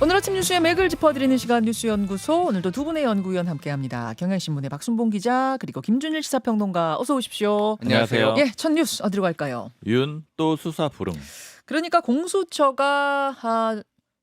오늘 아침 뉴스의 맥을 짚어드리는 시간 뉴스연구소. 오늘도 두 분의 연구위원 함께합니다. 경향신문의 박순봉 기자 그리고 김준일 시사평론가 어서 오십시오. 안녕하세요. 예, 첫 뉴스 어디로 갈까요? 윤 또 수사 불응. 그러니까 공수처가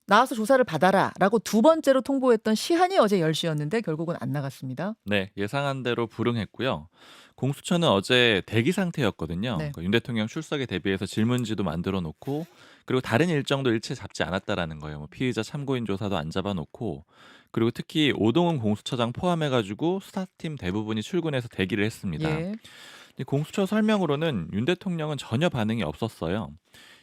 나와서 조사를 받아라라고 두 번째로 통보했던 시한이 어제 10시였는데 결국은 안 나갔습니다. 네, 예상한 대로 불응했고요. 공수처는 어제 대기 상태였거든요. 네. 윤 대통령 출석에 대비해서 질문지도 만들어 놓고 그리고 다른 일정도 일체 잡지 않았다라는 거예요. 뭐 피의자 참고인 조사도 안 잡아놓고 그리고 특히 오동훈 공수처장 포함해가지고 수사팀 대부분이 출근해서 대기를 했습니다. 예. 근데 공수처 설명으로는 윤 대통령은 전혀 반응이 없었어요.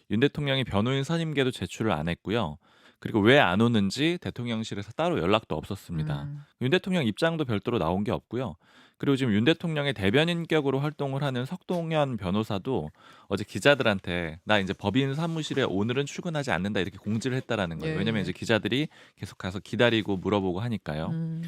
윤 대통령이 변호인 선임계도 제출을 안 했고요. 그리고 왜 안 오는지 대통령실에서 따로 연락도 없었습니다. 윤 대통령 입장도 별도로 나온 게 없고요. 그리고 지금 윤 대통령의 대변인격으로 활동을 하는 석동현 변호사도 어제 기자들한테 나 이제 법인 사무실에 오늘은 출근하지 않는다 이렇게 공지를 했다라는 거예요. 예. 왜냐면 이제 기자들이 계속 가서 기다리고 물어보고 하니까요. 음.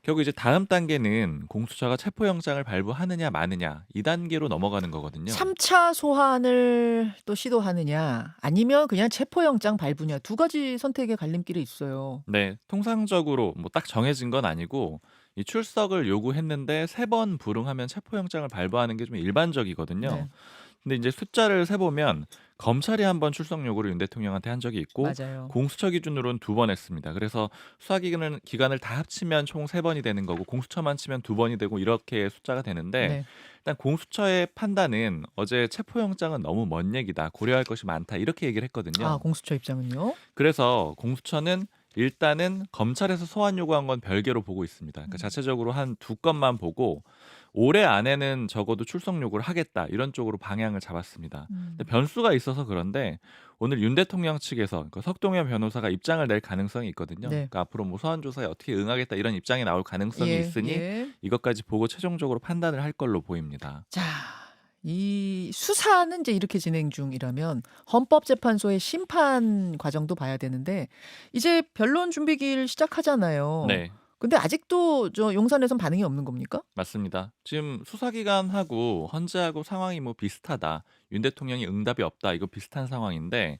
결국 이제 다음 단계는 공수처가 체포영장을 발부하느냐 마느냐 이 단계로 넘어가는 거거든요. 3차 소환을 또 시도하느냐 아니면 그냥 체포영장 발부냐 두 가지 선택의 갈림길이 있어요. 네, 통상적으로 뭐 딱 정해진 건 아니고 이 출석을 요구했는데 3번 불응하면 체포영장을 발부하는 게 좀 일반적이거든요. 네. 근데 이제 숫자를 세보면 검찰이 한번 출석 요구를 윤 대통령한테 한 적이 있고 맞아요. 공수처 기준으로는 2번 했습니다. 그래서 수사 기간을 다 합치면 총 3번이 되는 거고 공수처만 치면 2번이 되고 이렇게 숫자가 되는데 네. 일단 공수처의 판단은 어제 체포영장은 너무 먼 얘기다. 고려할 것이 많다. 이렇게 얘기를 했거든요. 공수처 입장은요? 그래서 공수처는 일단은 검찰에서 소환 요구한 건 별개로 보고 있습니다. 그러니까 음. 자체적으로 한 2건만 보고 올해 안에는 적어도 출석 요구를 하겠다 이런 쪽으로 방향을 잡았습니다. 근데 변수가 있어서 그런데 오늘 윤 대통령 측에서 그러니까 석동현 변호사가 입장을 낼 가능성이 있거든요. 네. 그러니까 앞으로 뭐 소환 조사에 어떻게 응하겠다 이런 입장이 나올 가능성이 예, 있으니 예. 이것까지 보고 최종적으로 판단을 할 걸로 보입니다. 자, 이 수사는 이제 이렇게 진행 중이라면 헌법재판소의 심판 과정도 봐야 되는데 이제 변론 준비기일 시작하잖아요. 네. 근데 아직도 저 용산에선 반응이 없는 겁니까? 맞습니다. 지금 수사기관하고 헌재하고 상황이 뭐 비슷하다. 윤 대통령이 응답이 없다. 이거 비슷한 상황인데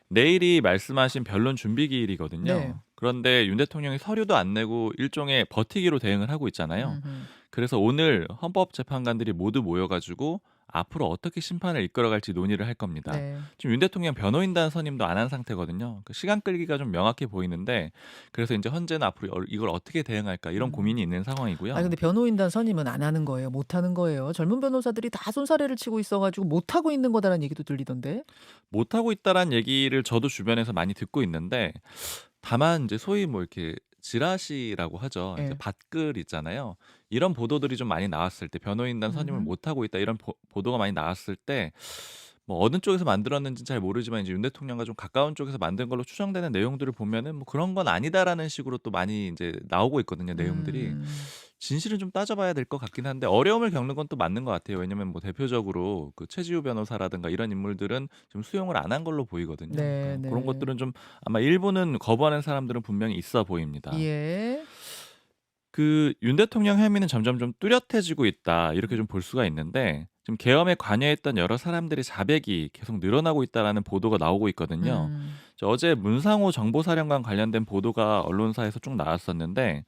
내일이 말씀하신 변론 준비 기일이거든요. 네. 그런데 윤 대통령이 서류도 안 내고 일종의 버티기로 대응을 하고 있잖아요. 음흠. 그래서 오늘 헌법재판관들이 모두 모여가지고 앞으로 어떻게 심판을 이끌어갈지 논의를 할 겁니다. 네. 지금 윤 대통령 변호인단 선임도 안 한 상태거든요. 그 시간 끌기가 좀 명확해 보이는데 그래서 이제 헌재는 앞으로 이걸 어떻게 대응할까 이런 고민이 있는 상황이고요. 근데 변호인단 선임은 안 하는 거예요. 못 하는 거예요. 젊은 변호사들이 다 손사래를 치고 있어가지고 못 하고 있는 거다라는 얘기도 들리던데. 못하고 있다란 얘기를 저도 주변에서 많이 듣고 있는데 다만 이제 소위 뭐 이렇게 지라시라고 하죠. 예. 이제 밭글 있잖아요. 이런 보도들이 좀 많이 나왔을 때 변호인단 선임을 음흠. 못하고 있다 이런 보도가 많이 나왔을 때 뭐 어느 쪽에서 만들었는지는 잘 모르지만 이제 윤 대통령과 좀 가까운 쪽에서 만든 걸로 추정되는 내용들을 보면은 뭐 그런 건 아니다라는 식으로 또 많이 이제 나오고 있거든요, 내용들이. 음. 진실은 좀 따져봐야 될 것 같긴 한데 어려움을 겪는 건 또 맞는 것 같아요. 왜냐면 뭐 대표적으로 그 최지우 변호사라든가 이런 인물들은 좀 수용을 안 한 걸로 보이거든요. 네, 그러니까 그런 네. 것들은 좀 아마 일부는 거부하는 사람들은 분명히 있어 보입니다. 예. 그 윤 대통령 혐의는 점점 좀 뚜렷해지고 있다 이렇게 좀 볼 수가 있는데 지금 계엄에 관여했던 여러 사람들의 자백이 계속 늘어나고 있다라는 보도가 나오고 있거든요. 음. 어제 문상호 정보사령관 관련된 보도가 언론사에서 쭉 나왔었는데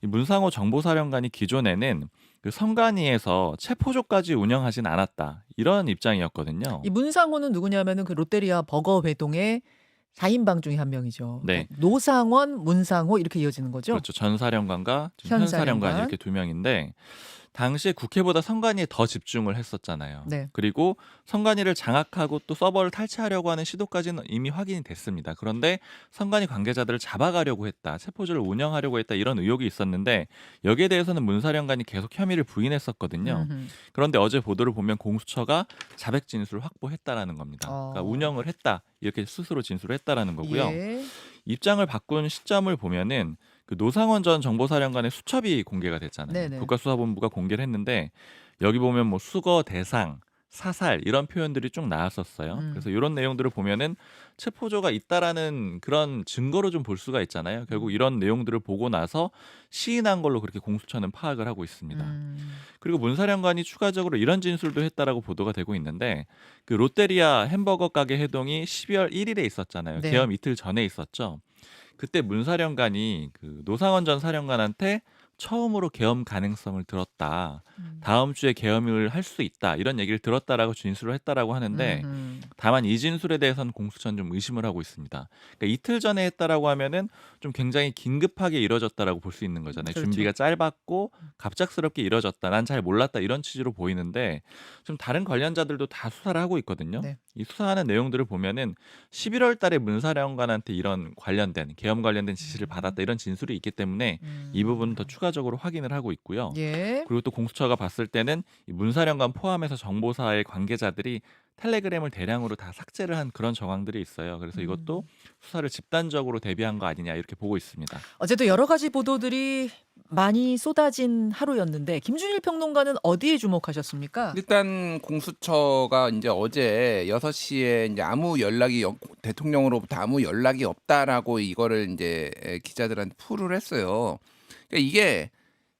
이 문상호 정보사령관이 기존에는 그 선관위에서 체포조까지 운영하진 않았다 이런 입장이었거든요. 이 문상호는 누구냐면은 그 롯데리아 버거 회동의 4인방 중에 한 명이죠. 네. 그러니까 노상원, 문상호 이렇게 이어지는 거죠. 그렇죠. 전 사령관과 지금 현 현 사령관 사령관. 이렇게 두 명인데 당시에 국회보다 선관위에 더 집중을 했었잖아요. 네. 그리고 선관위를 장악하고 또 서버를 탈취하려고 하는 시도까지는 이미 확인이 됐습니다. 그런데 선관위 관계자들을 잡아가려고 했다, 체포조를 운영하려고 했다 이런 의혹이 있었는데 여기에 대해서는 문 사령관이 계속 혐의를 부인했었거든요. 음흠. 그런데 어제 보도를 보면 공수처가 자백 진술을 확보했다라는 겁니다. 그러니까 운영을 했다 이렇게 스스로 진술을 했다라는 거고요. 예. 입장을 바꾼 시점을 보면은 그 노상원 전 정보사령관의 수첩이 공개가 됐잖아요. 네네. 국가수사본부가 공개를 했는데 여기 보면 뭐 수거 대상, 사살 이런 표현들이 쭉 나왔었어요. 그래서 이런 내용들을 보면은 체포조가 있다라는 그런 증거로 좀 볼 수가 있잖아요. 결국 이런 내용들을 보고 나서 시인한 걸로 그렇게 공수처는 파악을 하고 있습니다. 그리고 문 사령관이 추가적으로 이런 진술도 했다라고 보도가 되고 있는데 그 롯데리아 햄버거 가게 해동이 12월 1일에 있었잖아요. 네. 계엄 이틀 전에 있었죠. 그때 문사령관이 그 노상원 전 사령관한테 처음으로 계엄 가능성을 들었다. 음. 다음 주에 계엄을 할 수 있다. 이런 얘기를 들었다라고 진술을 했다라고 하는데 음음. 다만 이 진술에 대해서는 공수처는 좀 의심을 하고 있습니다. 그러니까 이틀 전에 했다라고 하면은 좀 굉장히 긴급하게 이뤄졌다라고 볼 수 있는 거잖아요. 그렇죠. 준비가 짧았고 갑작스럽게 이뤄졌다. 난 잘 몰랐다. 이런 취지로 보이는데 좀 다른 관련자들도 다 수사를 하고 있거든요. 네. 이 수사하는 내용들을 보면은 11월 달에 문사령관한테 이런 관련된 계엄 관련된 지시를 음. 받았다 이런 진술이 있기 때문에 이 부분은 더 음. 추가적으로 확인을 하고 있고요. 예. 그리고 또 공수처가 봤을 때는 이 문사령관 포함해서 정보사의 관계자들이 텔레그램을 대량으로 다 삭제를 한 그런 정황들이 있어요. 그래서 이것도 음. 수사를 집단적으로 대비한 거 아니냐 이렇게 보고 있습니다. 어제도 여러 가지 보도들이 많이 쏟아진 하루였는데 김준일 평론가는 어디에 주목하셨습니까? 일단 공수처가 이제 어제 6시에 이제 대통령으로부터 아무 연락이 없다라고 이거를 이제 기자들한테 풀을 했어요. 그러니까 이게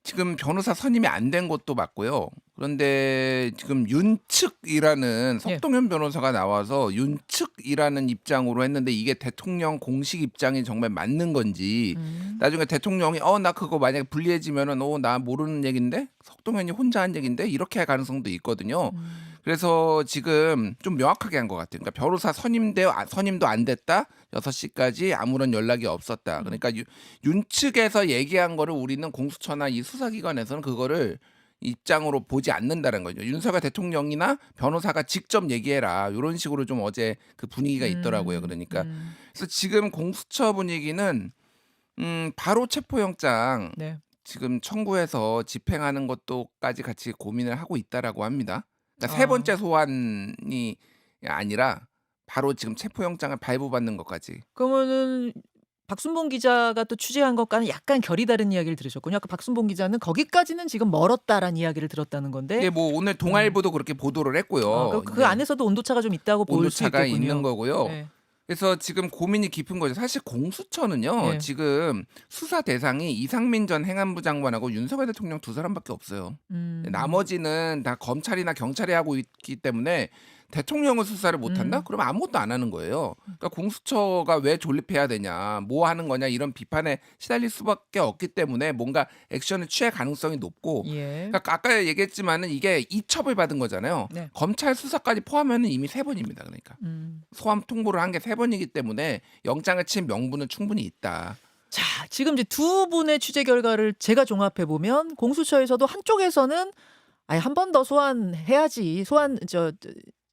지금 변호사 선임이 안 된 것도 맞고요. 그런데 지금 윤측이라는 예. 석동현 변호사가 나와서 윤측이라는 입장으로 했는데 이게 대통령 공식 입장이 정말 맞는 건지 음. 나중에 대통령이 나 그거 만약에 불리해지면은 나 모르는 얘긴데 석동현이 혼자 한 얘긴데 이렇게 할 가능성도 있거든요. 음. 그래서 지금 좀 명확하게 한 것 같아요. 그러니까 변호사 선임도 안 됐다. 6시까지 아무런 연락이 없었다. 그러니까 윤측에서 얘기한 거를 우리는 공수처나 이 수사기관에서는 그거를 입장으로 보지 않는다는 거죠. 윤석열 대통령이나 변호사가 직접 얘기해라. 이런 식으로 좀 어제 그 분위기가 있더라고요. 그러니까 음. 그래서 지금 공수처 분위기는 바로 체포영장 네. 지금 청구해서 집행하는 것도까지 같이 고민을 하고 있다라고 합니다. 그러니까 세 번째 소환이 아니라 바로 지금 체포영장을 발부받는 것까지. 그러면은 박순봉 기자가 또 취재한 것과는 약간 결이 다른 이야기를 들으셨군요. 아까 박순봉 기자는 거기까지는 지금 멀었다라는 이야기를 들었다는 건데 이게 뭐 오늘 동아일보도 그렇게 보도를 했고요. 그 이제 안에서도 온도차가 좀 있다고 볼 수 온도차가 있겠군요. 있는 거고요. 네. 그래서 지금 고민이 깊은 거죠. 사실 공수처는요. 예. 지금 수사 대상이 이상민 전 행안부 장관하고 윤석열 대통령 두 사람밖에 없어요. 나머지는 다 검찰이나 경찰이 하고 있기 때문에 대통령을 수사를 못한다? 그러면 아무것도 안 하는 거예요. 그러니까 공수처가 왜 존립해야 되냐, 뭐 하는 거냐 이런 비판에 시달릴 수밖에 없기 때문에 뭔가 액션을 취할 가능성이 높고 예. 그러니까 아까 얘기했지만은 이게 이첩을 받은 거잖아요. 네. 검찰 수사까지 포함하면 이미 3번입니다. 그러니까 소환 통보를 한 게 3번이기 때문에 영장을 친 명분은 충분히 있다. 자, 지금 이제 두 분의 취재 결과를 제가 종합해 보면 공수처에서도 한쪽에서는 아예 한 번 더 소환해야지.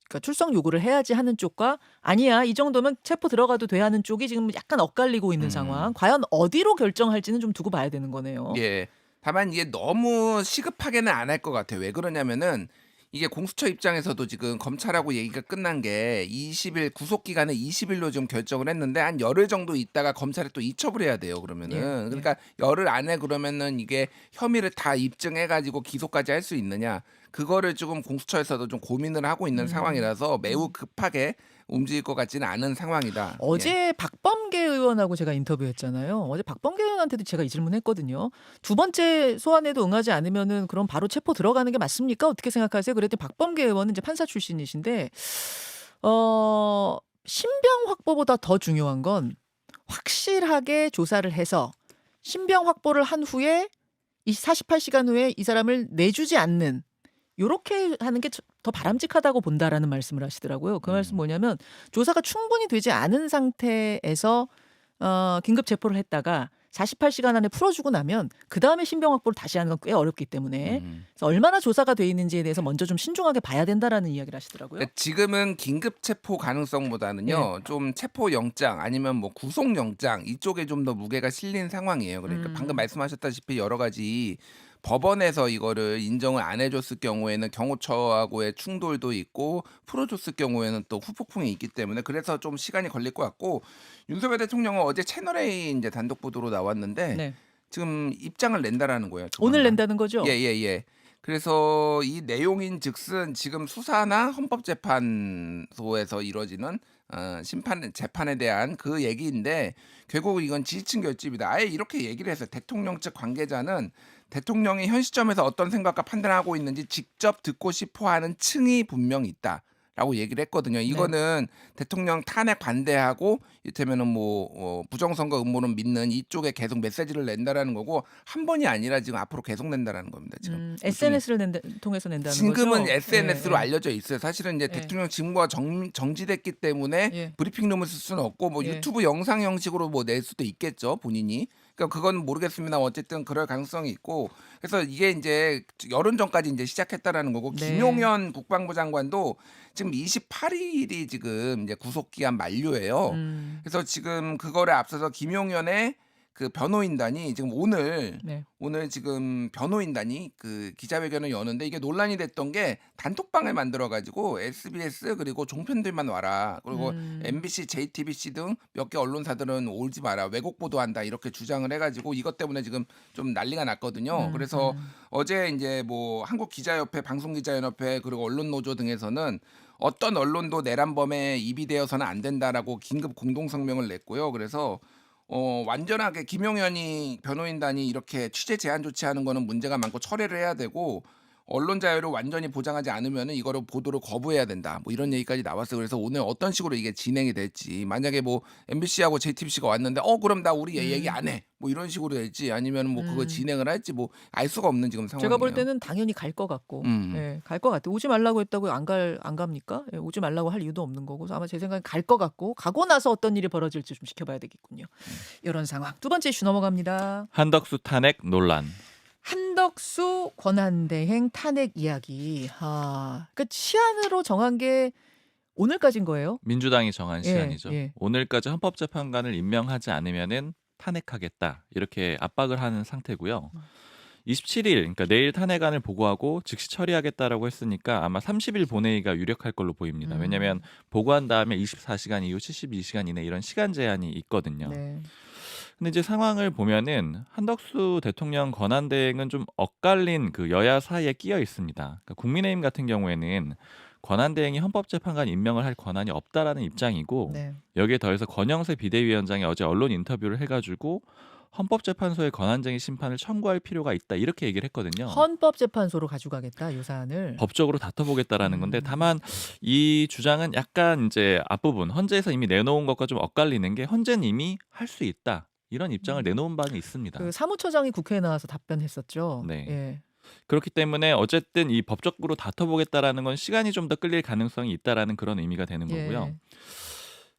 그러니까 출석 요구를 해야지 하는 쪽과 아니야. 이 정도면 체포 들어가도 돼 하는 쪽이 지금 약간 엇갈리고 있는 상황. 과연 어디로 결정할지는 좀 두고 봐야 되는 거네요. 예. 다만 이게 너무 시급하게는 안 할 것 같아요. 왜 그러냐면은 이게 공수처 입장에서도 지금 검찰하고 얘기가 끝난 게 20일 구속 기간을 20일로 좀 결정을 했는데 한 열흘 정도 있다가 검찰에 또 이첩을 해야 돼요. 그러면은 예. 그러니까 열흘 안에 그러면은 이게 혐의를 다 입증해 가지고 기소까지 할 수 있느냐 그거를 조금 공수처에서도 좀 고민을 하고 있는 상황이라서 매우 급하게 움직일 것 같지는 않은 상황이다. 예. 어제 박범계 의원하고 제가 인터뷰했잖아요. 어제 박범계 의원한테도 제가 이 질문했거든요. 두 번째 소환에도 응하지 않으면은 그럼 바로 체포 들어가는 게 맞습니까? 어떻게 생각하세요? 그랬더니 박범계 의원은 이제 판사 출신이신데 신병 확보보다 더 중요한 건 확실하게 조사를 해서 신병 확보를 한 후에 48시간 후에 이 사람을 내주지 않는 요렇게 하는 게 더 바람직하다고 본다라는 말씀을 하시더라고요. 그 말씀 뭐냐면 조사가 충분히 되지 않은 상태에서 긴급 체포를 했다가 48시간 안에 풀어주고 나면 그다음에 신병 확보를 다시 하는 건 꽤 어렵기 때문에 그래서 얼마나 조사가 돼 있는지에 대해서 먼저 좀 신중하게 봐야 된다라는 이야기를 하시더라고요. 지금은 긴급 체포 가능성보다는요. 좀 체포 영장 아니면 뭐 구속 영장 이쪽에 좀 더 무게가 실린 상황이에요. 그러니까 방금 말씀하셨다시피 여러 가지 법원에서 이거를 인정을 안 해줬을 경우에는 경호처하고의 충돌도 있고 풀어줬을 경우에는 또 후폭풍이 있기 때문에 그래서 좀 시간이 걸릴 것 같고 윤석열 대통령은 어제 채널A 이제 단독 보도로 나왔는데 네. 지금 입장을 낸다라는 거예요. 오늘 조만간. 낸다는 거죠? 예. 그래서 이 내용인즉슨 지금 수사나 헌법재판소에서 이루어지는 재판에 대한 그 얘기인데 결국 이건 지지층 결집이다. 아예 이렇게 얘기를 했어요. 대통령 측 관계자는 대통령이 현 시점에서 어떤 생각과 판단하고 있는지 직접 듣고 싶어하는 층이 분명히 있다. 라고 얘기를 했거든요. 이거는 대통령 탄핵 반대하고 이를테면은 뭐 부정선거 음모론 믿는 이쪽에 계속 메시지를 낸다라는 거고 한 번이 아니라 지금 앞으로 계속 낸다라는 겁니다. 지금 일종의 SNS를 통해서 낸다는 지금은 거죠? SNS로 예, 알려져 있어요. 사실은 이제 예. 대통령 직무가 정지됐기 때문에 예. 브리핑룸을 쓸 수는 없고 뭐 예. 유튜브 영상 형식으로 뭐 낼 수도 있겠죠, 본인이. 그러니까 그건 모르겠습니다. 어쨌든 그럴 가능성이 있고 그래서 이게 이제 열흘 전까지 이제 시작했다라는 거고 네. 김용현 국방부 장관도 지금 28일이 지금 이제 구속 기한 만료예요. 그래서 지금 그거를 앞서서 김용현의 그 변호인단이 지금 오늘 지금 변호인단이 그 기자회견을 여는데 이게 논란이 됐던 게 단톡방을 만들어 가지고 SBS 그리고 종편들만 와라. 그리고 MBC, JTBC 등 몇 개 언론사들은 오지 마라. 왜곡 보도한다. 이렇게 주장을 해 가지고 이것 때문에 지금 좀 난리가 났거든요. 그래서 어제 이제 뭐 한국기자협회, 방송기자연합회 그리고 언론노조 등에서는 어떤 언론도 내란범에 입이 되어서는 안 된다라고 긴급 공동성명을 냈고요. 그래서 완전하게 김용현이 변호인단이 이렇게 취재 제한 조치하는 거는 문제가 많고 철회를 해야 되고 언론 자유를 완전히 보장하지 않으면은 이거를 보도를 거부해야 된다. 뭐 이런 얘기까지 나왔어요. 그래서 오늘 어떤 식으로 이게 진행이 될지 만약에 뭐 MBC하고 JTBC가 왔는데 그럼 나 우리 얘기 안 해. 뭐 이런 식으로 될지 아니면 뭐 그거 진행을 할지 뭐 알 수가 없는 지금 상황이에요. 제가 볼 때는 당연히 갈 것 같고, 예, 갈 것 같아요. 오지 말라고 했다고 안 갑니까? 예, 오지 말라고 할 이유도 없는 거고, 그래서 아마 제 생각엔 갈 것 같고, 가고 나서 어떤 일이 벌어질지 좀 지켜봐야 되겠군요. 이런 상황. 두 번째 이슈 넘어갑니다. 한덕수 탄핵 논란. 한덕수 권한대행 탄핵 이야기. 그러니까 시한으로 정한 게 오늘까지인 거예요? 민주당이 정한 시한이죠. 예. 오늘까지 헌법재판관을 임명하지 않으면은 탄핵하겠다 이렇게 압박을 하는 상태고요. 27일 그러니까 내일 탄핵안을 보고하고 즉시 처리하겠다라고 했으니까 아마 30일 본회의가 유력할 걸로 보입니다. 왜냐하면 보고한 다음에 24시간 이후 72시간 이내 이런 시간 제한이 있거든요. 네. 근데 이제 상황을 보면은 한덕수 대통령 권한대행은 좀 엇갈린 그 여야 사이에 끼어 있습니다. 그러니까 국민의힘 같은 경우에는 권한대행이 헌법재판관 임명을 할 권한이 없다라는 입장이고 네. 여기에 더해서 권영세 비대위원장이 어제 언론 인터뷰를 해가지고 헌법재판소의 권한쟁의 심판을 청구할 필요가 있다 이렇게 얘기를 했거든요. 헌법재판소로 가져가겠다 이 사안을. 법적으로 다퉈보겠다라는 건데 다만 이 주장은 약간 이제 앞부분 헌재에서 이미 내놓은 것과 좀 엇갈리는 게 헌재는 이미 할 수 있다 이런 입장을 내놓은 바는 있습니다. 그 사무처장이 국회에 나와서 답변했었죠. 네. 예. 그렇기 때문에 어쨌든 이 법적으로 다퉈보겠다라는 건 시간이 좀 더 끌릴 가능성이 있다라는 그런 의미가 되는 거고요. 예.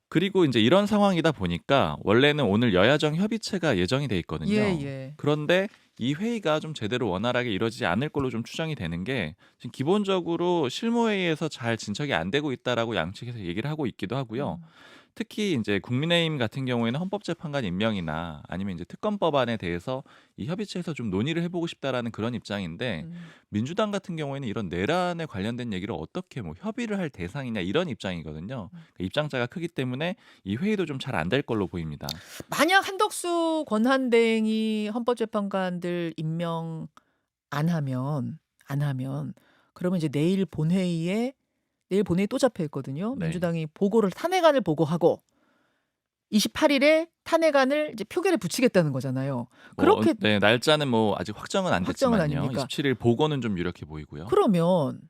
그리고 이제 이런 상황이다 보니까 원래는 오늘 여야정 협의체가 예정이 돼 있거든요. 예. 그런데 이 회의가 좀 제대로 원활하게 이루어지지 않을 걸로 좀 추정이 되는 게 지금 기본적으로 실무회의에서 잘 진척이 안 되고 있다라고 양측에서 얘기를 하고 있기도 하고요. 특히 이제 국민의힘 같은 경우에는 헌법재판관 임명이나 아니면 이제 특검법안에 대해서 이 협의체에서 좀 논의를 해보고 싶다라는 그런 입장인데 민주당 같은 경우에는 이런 내란에 관련된 얘기를 어떻게 뭐 협의를 할 대상이냐 이런 입장이거든요. 그러니까 입장차가 크기 때문에 이 회의도 좀 잘 안 될 걸로 보입니다. 만약 한덕수 권한대행이 헌법재판관들 임명 안 하면 그러면 이제 내일 본회의 또 잡혀 있거든요. 네. 민주당이 탄핵안을 보고하고 28일에 탄핵안을 이제 표결에 붙이겠다는 거잖아요. 그렇게 네, 날짜는 뭐 아직 확정은 안 확정은 됐지만요. 아닙니까? 27일 보고는 좀 유력해 보이고요. 그러면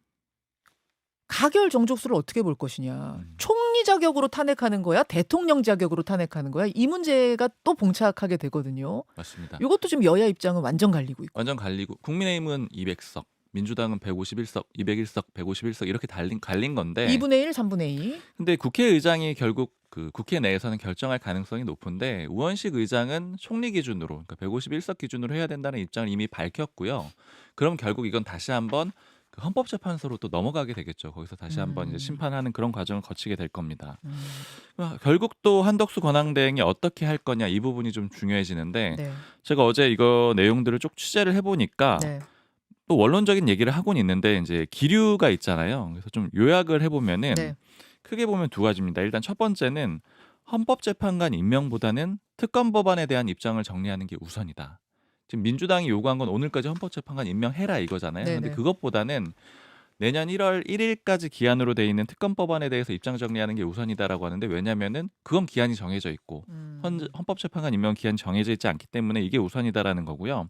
가결 정족수를 어떻게 볼 것이냐. 총리 자격으로 탄핵하는 거야? 대통령 자격으로 탄핵하는 거야? 이 문제가 또 봉착하게 되거든요. 맞습니다. 이것도 지금 여야 입장은 완전 갈리고 있고. 완전 갈리고 국민의힘은 200석, 민주당은 151석, 201석, 151석 이렇게 갈린 건데 2분의 1, 3분의 2. 근데 국회의장이 결국 그 국회 내에서는 결정할 가능성이 높은데 우원식 의장은 총리 기준으로 그러니까 151석 기준으로 해야 된다는 입장을 이미 밝혔고요. 그럼 결국 이건 다시 한번 그 헌법재판소로 또 넘어가게 되겠죠. 거기서 다시 한번 이제 심판하는 그런 과정을 거치게 될 겁니다. 결국 또 한덕수 권한대행이 어떻게 할 거냐 이 부분이 좀 중요해지는데 네. 제가 어제 이거 내용들을 쭉 취재를 해보니까 네. 또 원론적인 얘기를 하고는 있는데 이제 기류가 있잖아요. 그래서 좀 요약을 해보면은 네. 크게 보면 두 가지입니다. 일단 첫 번째는 헌법재판관 임명보다는 특검 법안에 대한 입장을 정리하는 게 우선이다. 지금 민주당이 요구한 건 오늘까지 헌법재판관 임명해라 이거잖아요. 네네. 그런데 그것보다는 내년 1월 1일까지 기한으로 돼 있는 특검 법안에 대해서 입장 정리하는 게 우선이다라고 하는데 왜냐면은 그건 기한이 정해져 있고 헌법재판관 임명 기한이 정해져 있지 않기 때문에 이게 우선이다라는 거고요.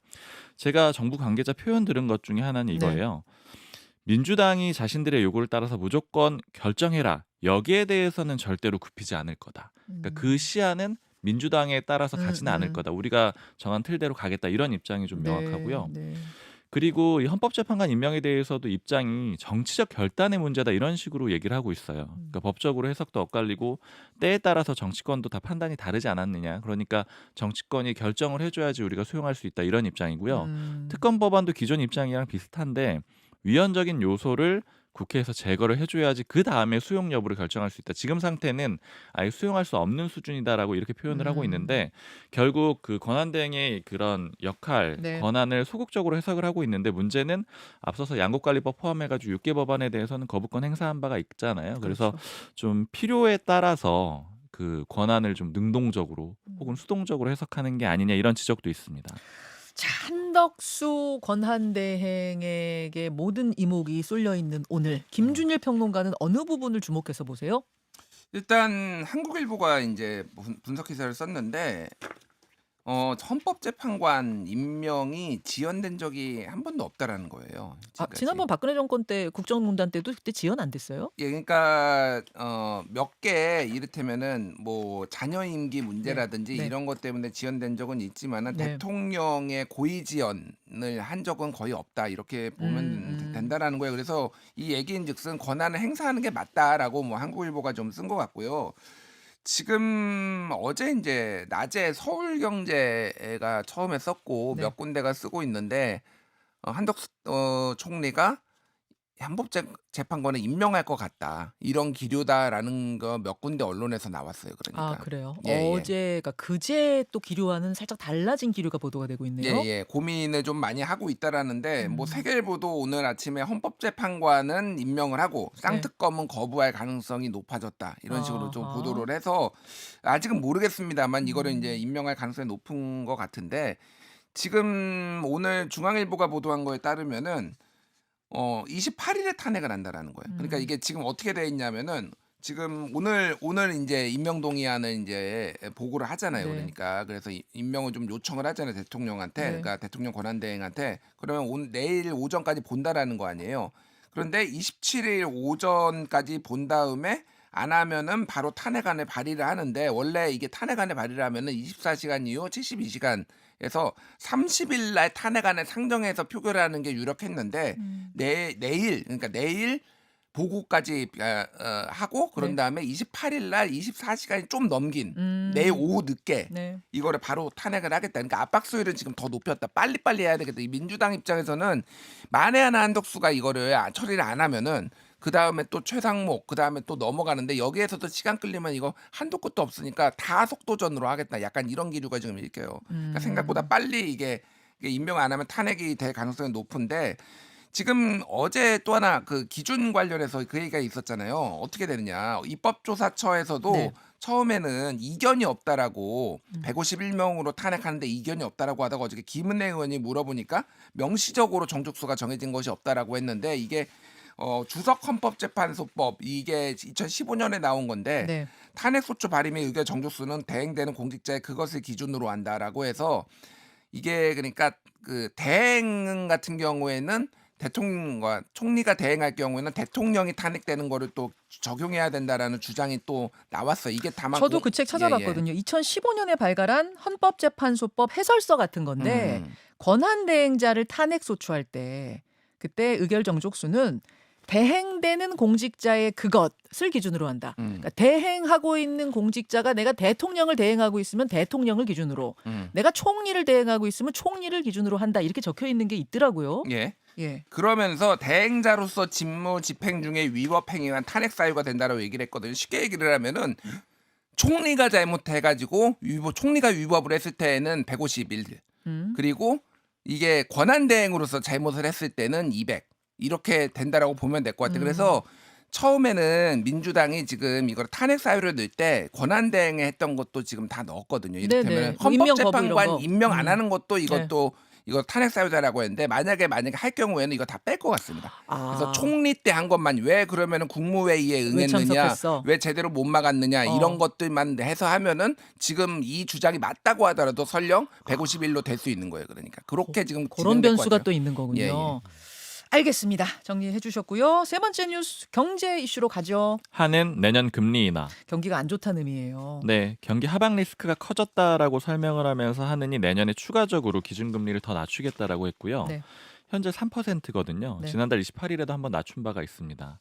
제가 정부 관계자 표현 들은 것 중에 하나는 이거예요. 민주당이 자신들의 요구를 따라서 무조건 결정해라. 여기에 대해서는 절대로 굽히지 않을 거다. 그러니까 그 시야는 민주당에 따라서 가지는 않을 거다. 우리가 정한 틀대로 가겠다. 이런 입장이 좀 네, 명확하고요. 네. 그리고 이 헌법재판관 임명에 대해서도 입장이 정치적 결단의 문제다 이런 식으로 얘기를 하고 있어요. 그러니까 법적으로 해석도 엇갈리고 때에 따라서 정치권도 다 판단이 다르지 않았느냐. 그러니까 정치권이 결정을 해줘야지 우리가 수용할 수 있다 이런 입장이고요. 특검 법안도 기존 입장이랑 비슷한데 위헌적인 요소를 국회에서 제거를 해줘야지 그 다음에 수용 여부를 결정할 수 있다. 지금 상태는 아예 수용할 수 없는 수준이다라고 이렇게 표현을 하고 있는데 결국 그 권한대행의 그런 역할, 네. 권한을 소극적으로 해석을 하고 있는데 문제는 앞서서 양곡관리법 포함해가지고 6개 법안에 대해서는 거부권 행사한 바가 있잖아요. 그래서 그렇죠. 좀 필요에 따라서 그 권한을 좀 능동적으로 혹은 수동적으로 해석하는 게 아니냐 이런 지적도 있습니다. 자, 한덕수 권한대행에게 모든 이목이 쏠려 있는 오늘 김준일 평론가는 어느 부분을 주목해서 보세요? 일단 한국일보가 이제 분석 기사를 썼는데 헌법재판관 임명이 지연된 적이 한 번도 없다라는 거예요. 아, 지금까지. 지난번 박근혜 정권 때 국정농단 때도 그때 지연 안 됐어요? 예, 그러니까 몇 개 이를테면은 뭐 자녀 임기 문제라든지 네. 이런 것 때문에 지연된 적은 있지만은 네. 대통령의 고의 지연을 한 적은 거의 없다 이렇게 보면 된다라는 거예요. 그래서 이 얘기인즉슨 권한을 행사하는 게 맞다라고 뭐 한국일보가 좀 쓴 것 같고요. 지금 어제 이제 낮에 서울경제가 처음에 썼고 네. 몇 군데가 쓰고 있는데 한덕수 총리가 헌법재판관을 임명할 것 같다. 이런 기류다라는 거 몇 군데 언론에서 나왔어요. 그러니까. 아, 그래요? 예. 어제가 그제 또 기류와는 살짝 달라진 기류가 보도가 되고 있네요. 예. 고민을 좀 많이 하고 있다라는데 뭐 세계일보도 오늘 아침에 헌법재판관은 임명을 하고 쌍특검은 거부할 가능성이 높아졌다. 이런 식으로 좀 아하. 보도를 해서 아직은 모르겠습니다만 이거를 이제 임명할 가능성이 높은 것 같은데 지금 오늘 중앙일보가 보도한 거에 따르면은 28일에 탄핵을 한다라는 거예요. 그러니까 이게 지금 어떻게 돼 있냐면은 지금 오늘 이제 임명 동의안을 이제 보고를 하잖아요. 네. 그러니까 그래서 임명을 좀 요청을 하잖아요. 대통령한테. 네. 그러니까 대통령 권한대행한테. 그러면 내일 오전까지 본다라는 거 아니에요. 그런데 27일 오전까지 본 다음에 안 하면은 바로 탄핵안을 발의를 하는데 원래 이게 탄핵안을 발의를 하면은 24시간 이후 72시간에서 30일 날 탄핵안을 상정해서 표결을 하는 게 유력했는데 내일 그러니까 내일 보고까지 하고 그런 네. 다음에 28일 날 24시간이 좀 넘긴 음. 내일 오후 늦게 네. 이거를 바로 탄핵을 하겠다. 그러니까 압박 수위를 지금 더 높였다. 빨리빨리 해야 되겠다. 이 민주당 입장에서는 만에 하나 한덕수가 이거를 처리를 안 하면은 그 다음에 또 최상목, 그 다음에 또 넘어가는데 여기에서도 시간 끌리면 이거 한도 끝도 없으니까 다 속도전으로 하겠다. 약간 이런 기류가 지금 읽혀요. 그러니까 생각보다 빨리 이게 임명 안 하면 탄핵이 될 가능성이 높은데 지금 어제 또 하나 그 기준 관련해서 그 얘기가 있었잖아요. 어떻게 되느냐. 입법조사처에서도 네. 처음에는 이견이 없다라고 151명으로 탄핵하는데 이견이 없다라고 하다가 어저께 김은혜 의원이 물어보니까 명시적으로 정족수가 정해진 것이 없다라고 했는데 이게 주석 헌법재판소법 이게 2015년에 나온 건데 네. 탄핵소추 탄핵소추 발의 및 의결 정족수는 대행되는 공직자의 그것을 기준으로 한다라고 해서 이게 그러니까 그 대행 같은 경우에는 대통령과 총리가 대행할 경우에는 대통령이 탄핵되는 거를 또 적용해야 된다라는 주장이 또 나왔어요. 이게 다만 저도 그 책 찾아봤거든요. 2015년에 발간한 헌법재판소법 해설서 같은 건데 권한대행자를 탄핵소추할 때 그때 의결 정족수는 대행되는 공직자의 그것을 기준으로 한다. 그러니까 대행하고 있는 공직자가 내가 대통령을 대행하고 있으면 대통령을 기준으로, 내가 총리를 대행하고 있으면 총리를 기준으로 한다. 이렇게 적혀 있는 게 있더라고요. 예. 예. 그러면서 대행자로서 직무 집행 중에 위법 행위한 탄핵 사유가 된다라고 얘기를 했거든요. 쉽게 얘기를 하면은 총리가 잘못해가지고 총리가 위법을 했을 때는 151, 그리고 이게 권한대행으로서 잘못을 했을 때는 200 이렇게 된다라고 보면 될 것 같아요. 그래서 처음에는 민주당이 지금 이걸 탄핵 사유를 넣을 때 권한대행에 했던 것도 지금 다 넣었거든요. 이를테면 네네. 임명 거부 이런 헌법재판관 거. 임명 안 하는 것도 이것도 이거 탄핵 사유자라고 했는데 만약에 할 경우에는 이거 다 뺄 것 같습니다. 그래서 총리 때 한 것만 왜 그러면은 국무회의에 응했느냐, 참석했어? 왜 제대로 못 막았느냐 이런 것들만 해서 하면은 지금 이 주장이 맞다고 하더라도 설령 151로 될 수 있는 거예요. 그러니까 그렇게 지금 그런 진행될 것 변수가 같아요. 또 있는 거군요. 예. 알겠습니다. 정리해 주셨고요. 세 번째 뉴스 경제 이슈로 가죠. 한은 내년 금리 인하. 경기가 안 좋다는 의미예요. 네, 경기 하방 리스크가 커졌다라고 설명을 하면서 한은이 내년에 추가적으로 기준금리를 더 낮추겠다라고 했고요. 네. 현재 3%거든요. 네. 지난달 28일에도 한번 낮춘 바가 있습니다.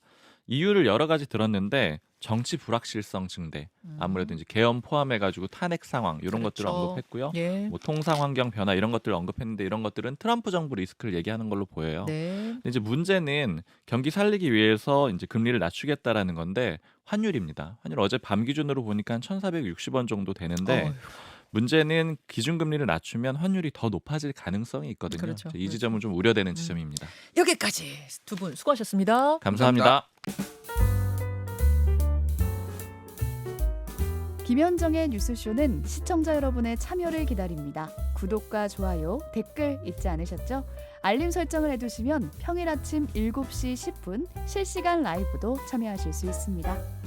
이유를 여러 가지 들었는데 정치 불확실성 증대, 아무래도 이제 계엄 포함해가지고 탄핵 상황 이런 것들을 그렇죠. 언급했고요. 예. 뭐 통상 환경 변화 이런 것들을 언급했는데 이런 것들은 트럼프 정부 리스크를 얘기하는 걸로 보여요. 네. 근데 이제 문제는 경기 살리기 위해서 이제 금리를 낮추겠다라는 건데 환율입니다. 환율 어제 밤 기준으로 보니까 한 1,460원 정도 되는데 어휴, 문제는 기준금리를 낮추면 환율이 더 높아질 가능성이 있거든요. 그렇죠. 이 지점은 좀 우려되는 음. 지점입니다. 여기까지 두 분 수고하셨습니다. 감사합니다. 김현정의 뉴스쇼는 시청자 여러분의 참여를 기다립니다. 구독과 좋아요, 댓글 잊지 않으셨죠? 알림 설정을 해두시면 평일 아침 7시 10분 실시간 라이브도 참여하실 수 있습니다.